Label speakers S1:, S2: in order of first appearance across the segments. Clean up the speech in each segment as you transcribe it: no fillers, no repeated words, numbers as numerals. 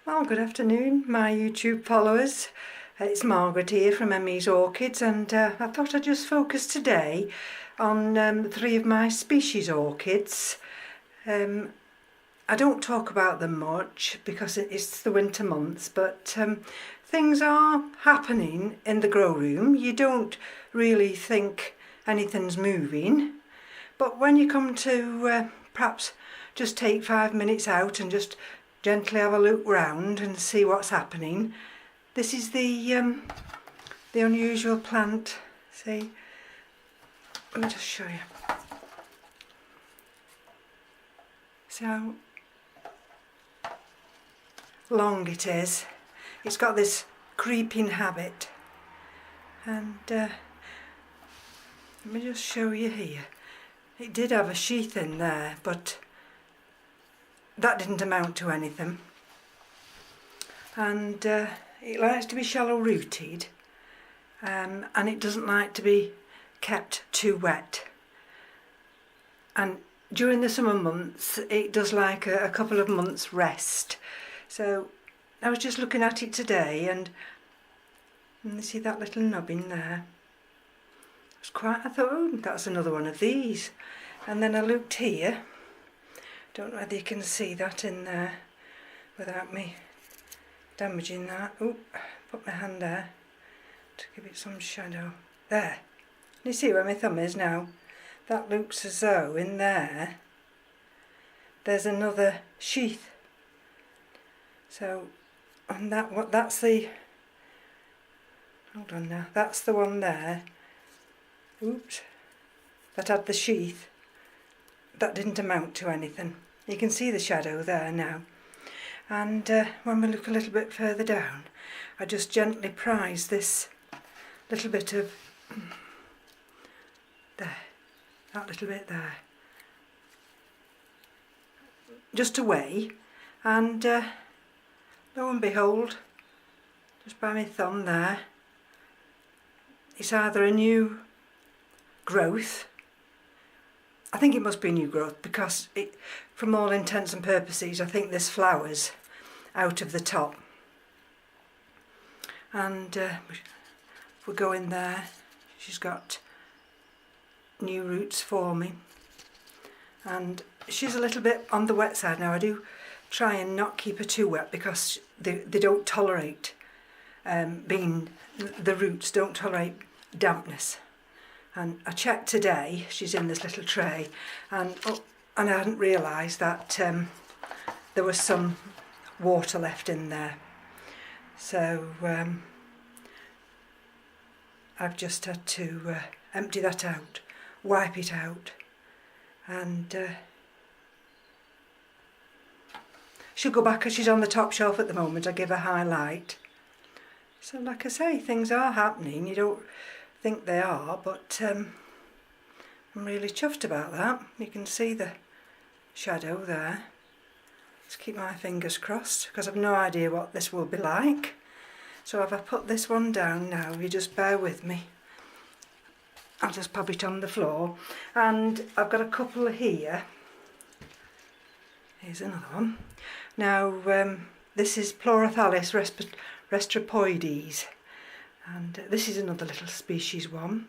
S1: Well, good afternoon, my YouTube followers. It's Margaret here from Emmy's Orchids, and I thought I'd just focus today on 3 of my species orchids. I don't talk about them much because it's the winter months, but things are happening in the grow room. You don't really think anything's moving, but when you come to perhaps just take 5 minutes out and just gently have a look round and see what's happening. This is the unusual plant. See, let me just show you. See how long it is. It's got this creeping habit, and let me just show you here. It did have a sheath in there, but that didn't amount to anything, and it likes to be shallow rooted, and it doesn't like to be kept too wet, and during the summer months it does like a couple of months rest. So I was just looking at it today, and you see that little nubbin there. I thought, oh, that's another one of these, and then I looked here. Don't know whether you can see that in there without me damaging that. Oh, put my hand there to give it some shadow. There. You see where my thumb is now? That looks as though in there's another sheath. So, and that's the, hold on now, that's the one there. Oops. That had the sheath. That didn't amount to anything. You can see the shadow there now, and when we look a little bit further down, I just gently prise this little bit of there, that little bit there, just away, and lo and behold, just by my thumb there, it's either a new growth. I think it must be new growth because from all intents and purposes, I think there's flowers out of the top. And if we go in there, she's got new roots forming. And she's a little bit on the wet side now. I do try and not keep her too wet because they don't tolerate the roots don't tolerate dampness. And I checked today, she's in this little tray, and I hadn't realised that there was some water left in there. So I've just had to empty that out, wipe it out, and she'll go back, as she's on the top shelf at the moment. I give her highlight. So like I say, things are happening. You don't think they are, but I'm really chuffed about that. You can see the shadow there. Let's keep my fingers crossed because I've no idea what this will be like. So if I put this one down now, you just bear with me. I'll just pop it on the floor, and I've got a couple here. Here's another one. Now this is Plurothallis restropoides. And this is another little species one,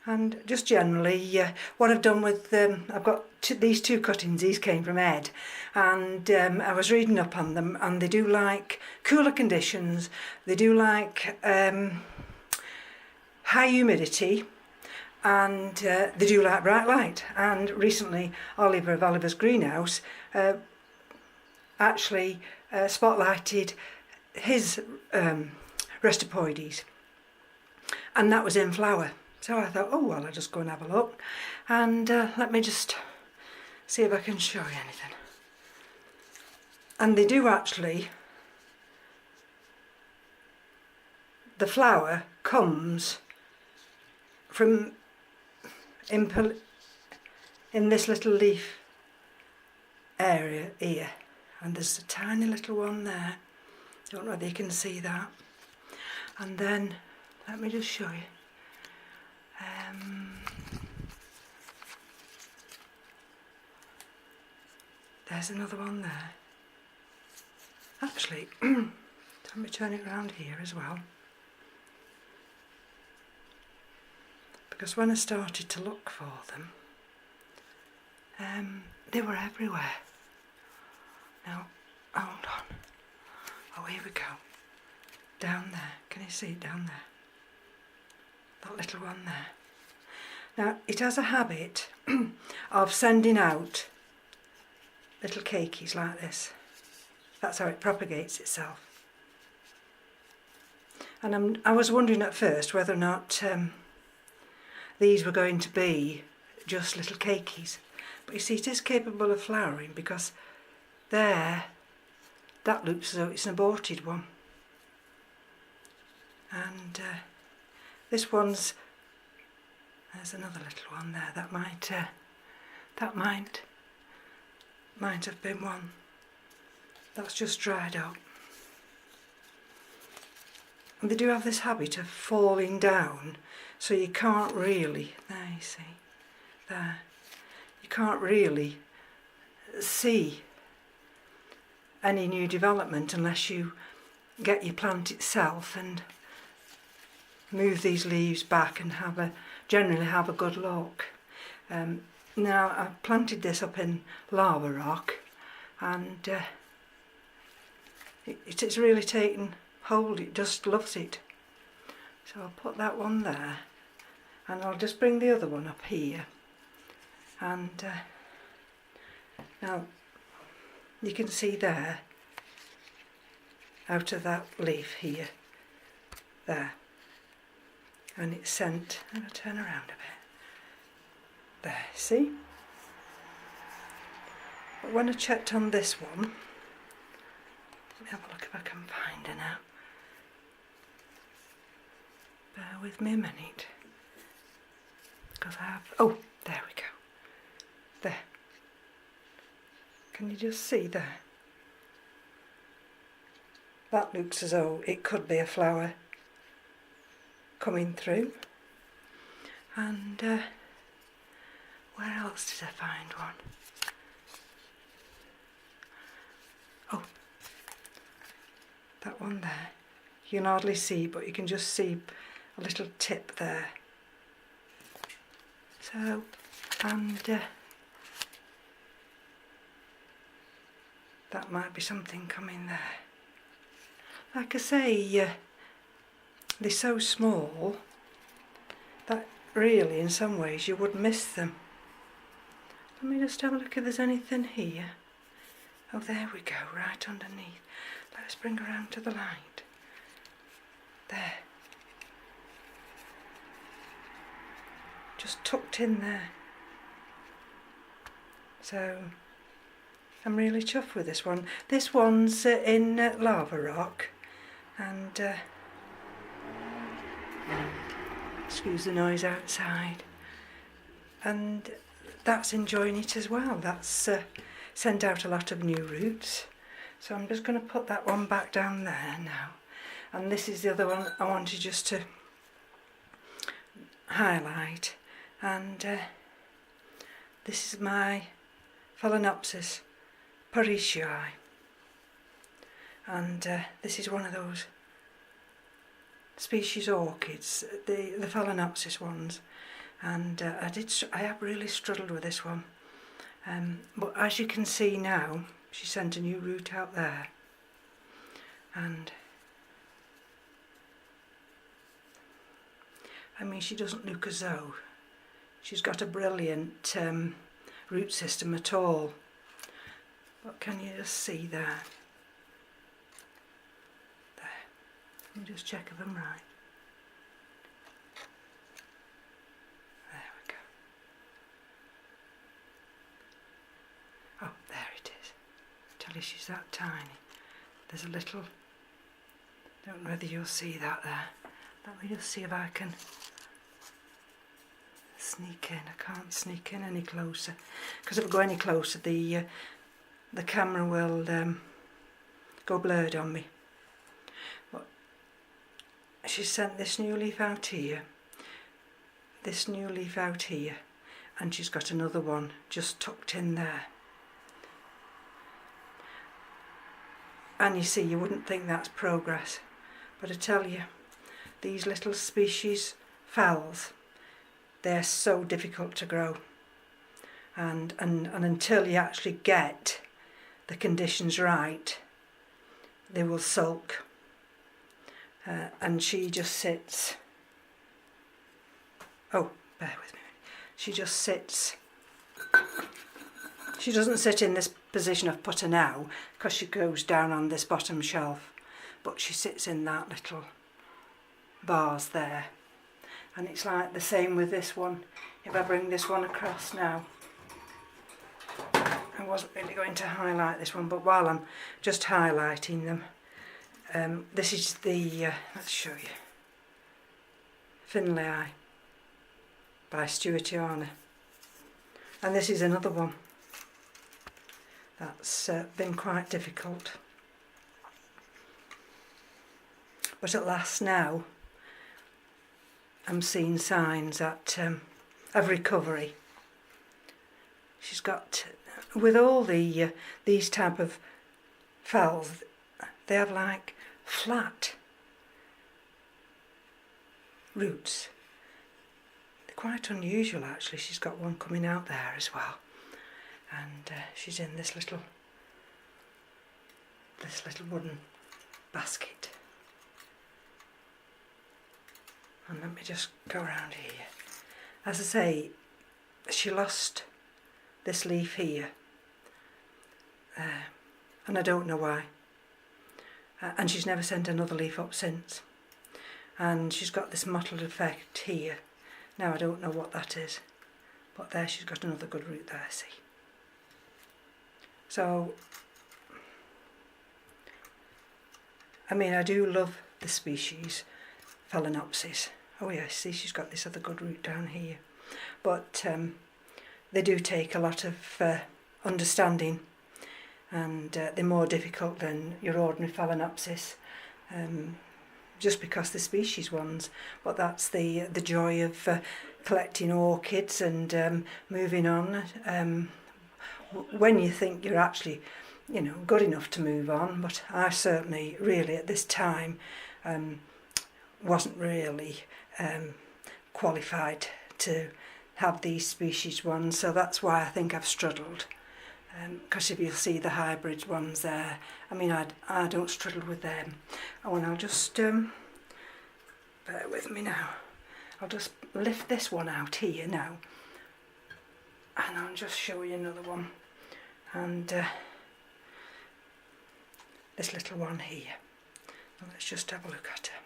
S1: and just generally what I've done with I've got these 2 cuttings. These came from Ed, and I was reading up on them, and they do like cooler conditions, they do like high humidity, and they do like bright light. And recently Oliver of Oliver's Greenhouse actually spotlighted his restropoides, and that was in flower. So I thought, oh well, I'll just go and have a look, and let me just see if I can show you anything. And they do actually, the flower comes from in this little leaf area here, and there's a tiny little one there. Don't know whether you can see that. And then let me just show you. There's another one there. Actually, let me turn it around here as well. Because when I started to look for them, they were everywhere. Now, hold on. Oh, here we go. Down there. Can you see it down there? That little one there. Now, it has a habit of sending out little cakeys like this. That's how it propagates itself. And I was wondering at first whether or not these were going to be just little cakeys. But you see, it is capable of flowering because there, that looks as though it's an aborted one. And this one's, there's another little one there. That might have been one that's just dried up. And they do have this habit of falling down, so you can't really, there you see, there, you can't really see any new development unless you get your plant itself and move these leaves back and generally have a good look. Now I've planted this up in lava rock, and it's really taken hold. It just loves it. So I'll put that one there, and I'll just bring the other one up here. And now you can see there, out of that leaf here, there, and it's sent. I'm going to turn around a bit. There, see? But when I checked on this one, let me have a look if I can find her now. Bear with me a minute. Because I have, oh, there we go. There. Can you just see there? That looks as though it could be a flower coming through. And where else did I find one? Oh, that one there. You can hardly see, but you can just see a little tip there. So, and that might be something coming there. Like I say, they're so small that really in some ways you would miss them. Let me just have a look if there's anything here. Oh, there we go, right underneath. Let's bring her around to the light. There. Just tucked in there. So I'm really chuffed with this one. This one's in lava rock, and excuse the noise outside, and that's enjoying it as well. That's sent out a lot of new roots. So I'm just going to put that one back down there now. And this is the other one I wanted just to highlight. And this is my Phalaenopsis parishii. And this is one of those species orchids, the Phalaenopsis ones. And I have really struggled with this one. But as you can see now, she sent a new root out there. And I mean, she doesn't look as though she's got a brilliant root system at all. But can you just see there? There. Let me just check if I'm right. There we go. Oh, there it is. Tell you she's that tiny. There's a little, don't know whether you'll see that there. Let me just see if I can sneak in. I can't sneak in any closer, because if I go any closer the camera will go blurred on me. But she sent this new leaf out here, this new leaf out here, and she's got another one just tucked in there. And you see, you wouldn't think that's progress, but I tell you, these little species phals, they're so difficult to grow, and until you actually get the conditions right, they will sulk. And she just sits, oh, bear with me, she just sits, she doesn't sit in this position I've put her now, because she goes down on this bottom shelf, but she sits in that little vase there. And it's like the same with this one. If I bring this one across now, I wasn't really going to highlight this one, but while I'm just highlighting them, this is the, let's show you, Finleyi by Stuartiana. And this is another one that's been quite difficult. But at last now, I'm seeing signs of recovery. She's got, with all the these type of phals, they have like flat roots. They're quite unusual actually. She's got one coming out there as well, and she's in this little wooden basket. And let me just go around here. As I say, she lost this leaf here, and I don't know why. And she's never sent another leaf up since. And she's got this mottled effect here. Now I don't know what that is, but there she's got another good root there, see. So, I mean, I do love the species Phalaenopsis. Oh yeah, see, she's got this other good root down here. But they do take a lot of understanding, and they're more difficult than your ordinary Phalaenopsis, just because they're species ones. But that's the joy of collecting orchids and moving on. When you think you're actually, you know, good enough to move on, but I certainly really at this time wasn't really qualified to have these species ones, so that's why I think I've struggled, because if you'll see the hybrid ones there, I mean I don't struggle with them. Oh, and I'll just bear with me now, I'll just lift this one out here now, and I'll just show you another one, and this little one here. Let's just have a look at her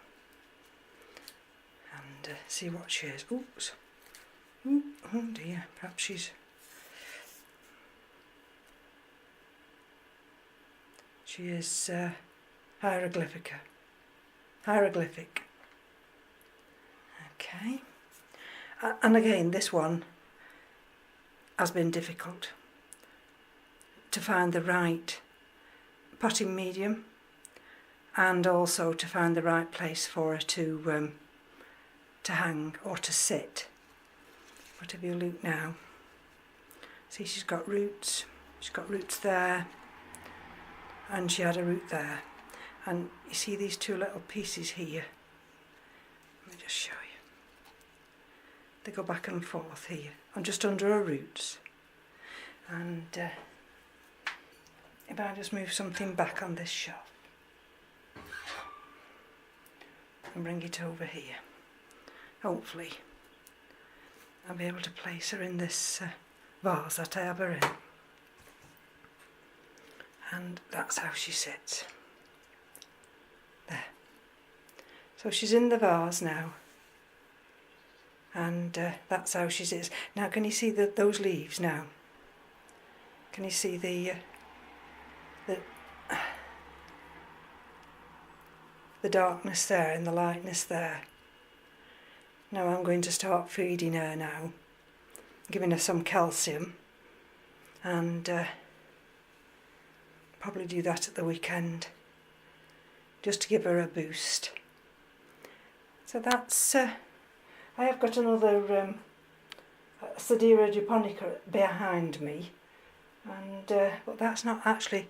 S1: and see what she is. Oops. Ooh, oh dear, perhaps she is hieroglyphica. Hieroglyphic. Okay. And again, this one has been difficult to find the right potting medium, and also to find the right place for her to hang or to sit. But if you look now, see, she's got roots there, and she had a root there, and you see these two little pieces here. Let me just show you. They go back and forth here, and just under her roots. And if I just move something back on this shelf and bring it over here, hopefully I'll be able to place her in this vase that I have her in. And that's how she sits. There. So she's in the vase now, and that's how she sits. Now can you see those leaves now? Can you see the darkness there and the lightness there? Now I'm going to start feeding her now, giving her some calcium, and probably do that at the weekend, just to give her a boost. So that's, I have got another Sedirea japonica behind me, and but that's not actually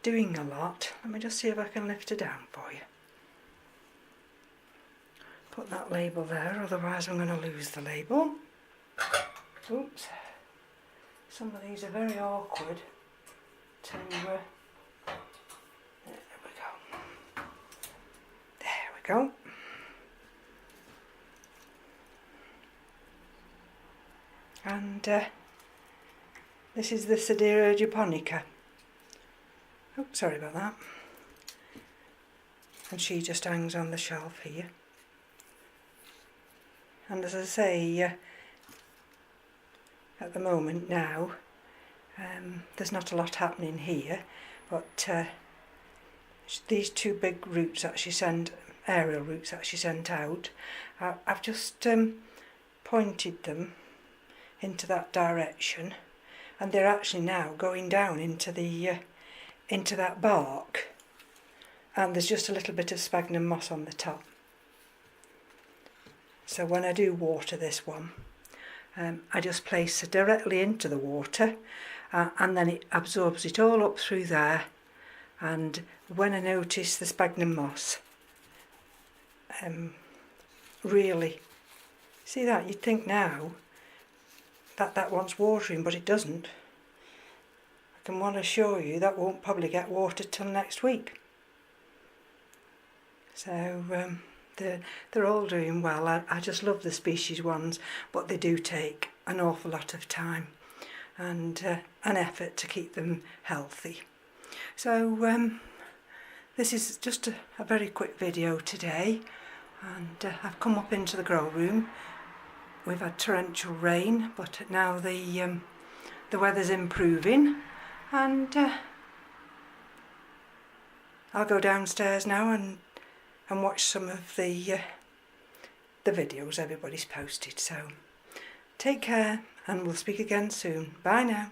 S1: doing a lot. Let me just see if I can lift her down for you. Put that label there, otherwise I'm going to lose the label. Oops. Some of these are very awkward to... there we go. There we go. And this is the Sedirea japonica. Oh, sorry about that. And she just hangs on the shelf here. And as I say, at the moment now, there's not a lot happening here, but these two big roots that she sent, aerial roots that she sent out, I've just pointed them into that direction, and they're actually now going down into the into that bark, and there's just a little bit of sphagnum moss on the top. So when I do water this one, I just place it directly into the water, and then it absorbs it all up through there. And when I notice the sphagnum moss, really, see that, you'd think now that wants watering, but it doesn't. I can want to assure you that won't probably get watered till next week. So they're all doing well. I just love the species ones, but they do take an awful lot of time and an effort to keep them healthy. So this is just a very quick video today, and I've come up into the grow room. We've had torrential rain, but now the weather's improving, and I'll go downstairs now and watch some of the videos everybody's posted. So take care, and we'll speak again soon. Bye now.